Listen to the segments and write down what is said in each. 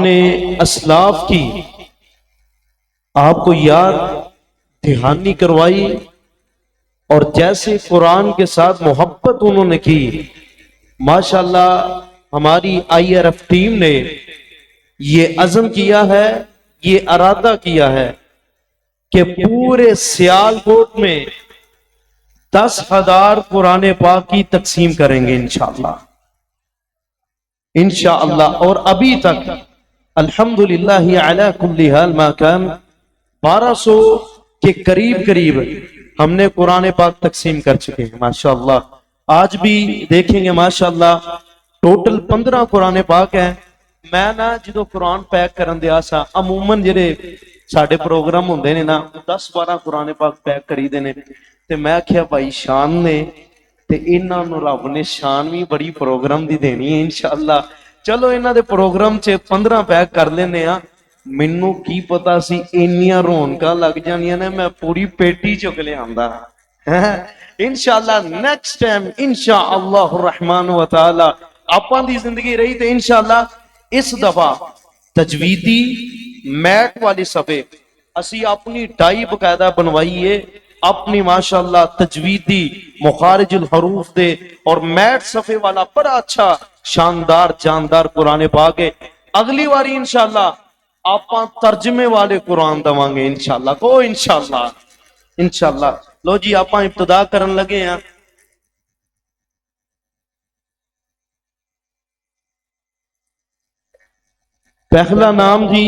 आपने असलाफ की आपको याद दहानी करवाई और जैसे कुरान के साथ मोहब्बत उन्होंने की, माशाल्लाह हमारी आईआरएफ टीम ने ये अज़म किया है, ये इरादा किया है कि पूरे सियालकोट में 10,000 कुरान पाक की तकसीम करेंगे इंशाअल्लाह इंशाअल्लाह। और अभी तक अल्हम्दुलिल्लाह अला कुल्ली हाल मा कान 1200 के करीब करीब हमने कुरान पाक तकसीम कर चुके हैं माशाअल्लाह। आज भी देखेंगे माशाअल्लाह टोटल 15 कुरान पाक है। मैं ना जो कुरान पैक करन दिया सा, अमूमन जेरे साडे प्रोग्राम होंदे ने ना 10-12 कुरान पाक पैक करीदे ने, ते मैं आख्या भाई शान ने ते इन्हां नूं रब ने शान भी बड़ी प्रोग्राम दी देनी है इंशाअल्लाह। चलो इन्हां दे प्रोग्राम च 15 पैक कर लेने आ। मैनू की पता सी इन्नियां रौनकां लग जानियां ने, मैं पूरी पेटी चुक लिआंदा इंशाअल्लाह। नेक्स्ट टाइम इंशाअल्लाह रहमान व तआला आपां दी जिंदगी रही ते इंशाअल्लाह इस दफा तजवीदी मैट वाली सफे असी अपनी टाई बकायदा बनवाइए, अपनी माशाअल्लाह तजवीदी मुखारिजुल हरूफ दे और मैट सफे वाला बड़ा अच्छा शानदार जानदार कुरान पाक है। अगली बारी इंशाअल्लाह आपां तर्जमे वाले कुरान दवांगे इंशाअल्लाह को इंशाअल्लाह इंशाअल्लाह। लो जी आपां इब्तिदा करन लगे हैं। पहला नाम जी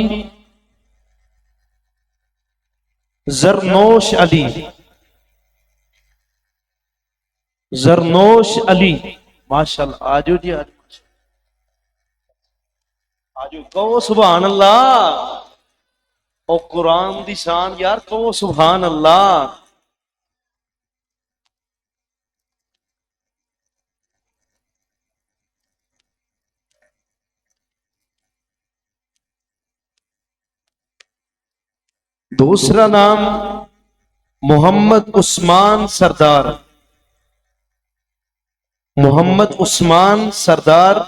जरनोश अली, जरनोश अली माशाअल्लाह। आजो जी आजो आजो, कहो सुभान अल्लाह। और कुरान दी शान यार, कहो सुभान अल्लाह। दूसरा नाम मोहम्मद उस्मान सरदार, मोहम्मद उस्मान सरदार।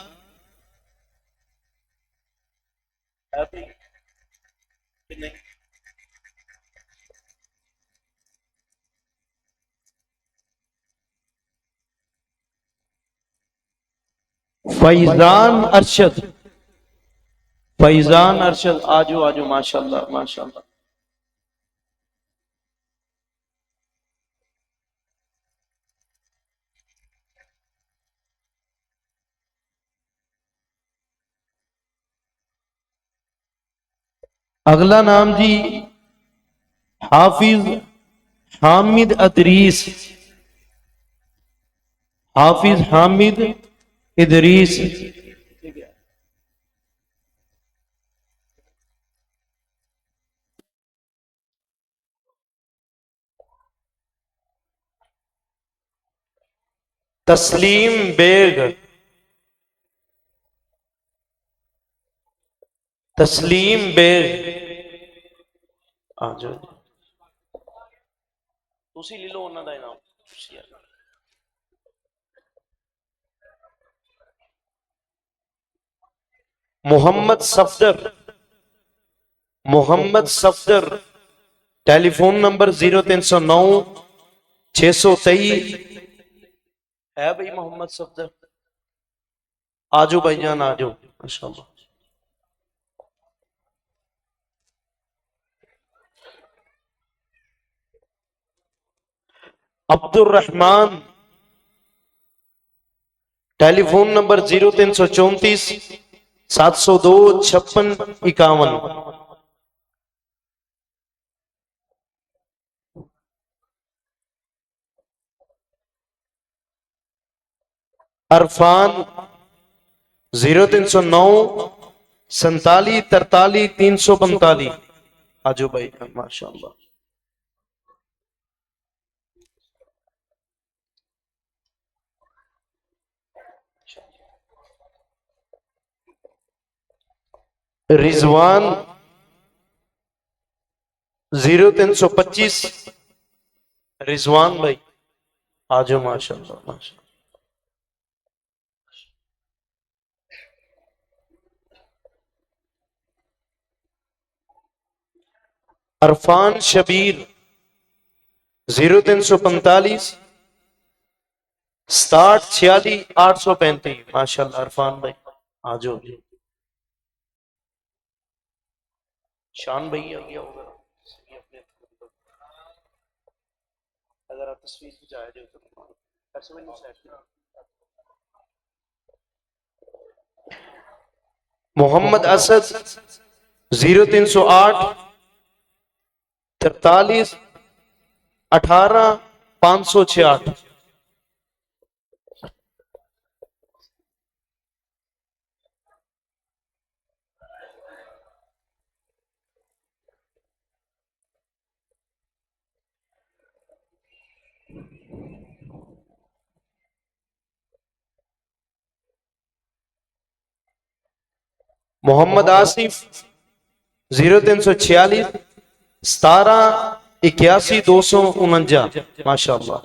फैजान अरशद, फैजान अरशद आजो आजो माशाअल्लाह माशाअल्लाह। अगला नाम जी हाफिज हामिद अदरीस, हाफिज हामिद इदरीस। तस्लीम बेग, तस्लीम बेग आ जाओ, तुसी ले लो उन्हां दा इनाम। मोहम्मद सफदर, मोहम्मद सफदर टेलीफोन नंबर 0309 623 है भाई मोहम्मद सफदर। आजो भाईजान आजो माशाअल्लाह। Abdul Rahman telephone number 0334 702 5651। अरफान 0309 47 43 345। आजो भाई माशाअल्लाह। रिजवान 0325 रिजवान भाई आजो माशाअल्लाह माशाअल्लाह। अरफान शबीर 0345 67 46 835। माशाल्लाह अरफान भाई आ जाओ। शान भाई आ गया होगा अगर आप तस्वीर भी जाए जो तो मोहम्मद असद 0308 43 18 568। मोहम्मद आसिफ 0346 17 81 249। माशाअल्लाह।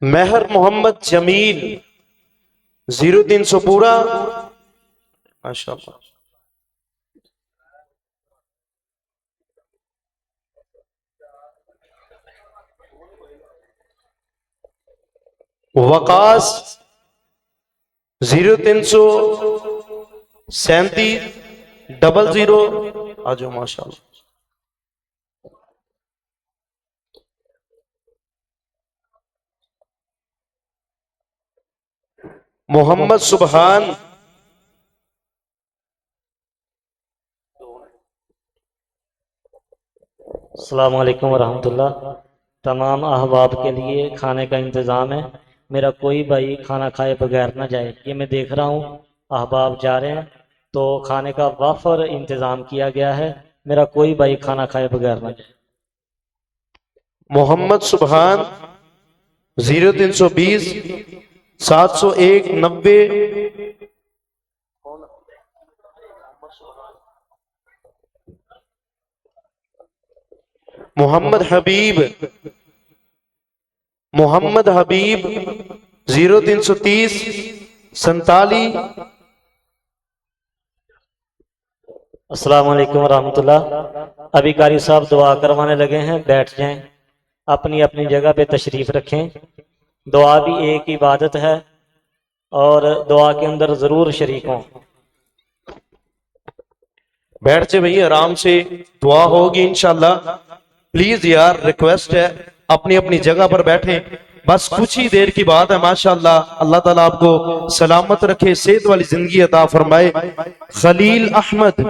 मेहर मोहम्मद जमील 0300 पूरा। माशाअल्लाह। वकास 0337 00। आ जाओ माशाअल्लाह। मोहम्मद सुबहान अस्सलाम वालेकुम वरहमतुल्लाह। तमाम अहबाब के लिए खाने का इंतज़ाम है। मेरा कोई भाई खाना खाए बगैर ना जाए। ये मैं देख रहा हूँ अहबाब जा रहे हैं तो खाने का वाफर इंतज़ाम किया गया है। मेरा कोई भाई खाना खाए बगैर ना जाए। मोहम्मद सुबहान 0320 701 90। मोहम्मद हबीब 0330 47। अस्सलाम वालेकुम वरहमतुल्लाह। अभी कारी साहब दुआ करवाने लगे हैं, बैठ जाएं, अपनी अपनी जगह पे तशरीफ़ रखें। दुआ भी एक इबादत है और दुआ के अंदर ज़रूर शरीक हों। बैठ से भैया आराम से दुआ होगी इंशाल्लाह। प्लीज यार रिक्वेस्ट है अपनी अपनी जगह पर बैठे। बस कुछ ही देर की बात है। माशाल्लाह अल्लाह ताला आपको सलामत रखे, सेहत वाली जिंदगी अता फरमाए। खलील अहमद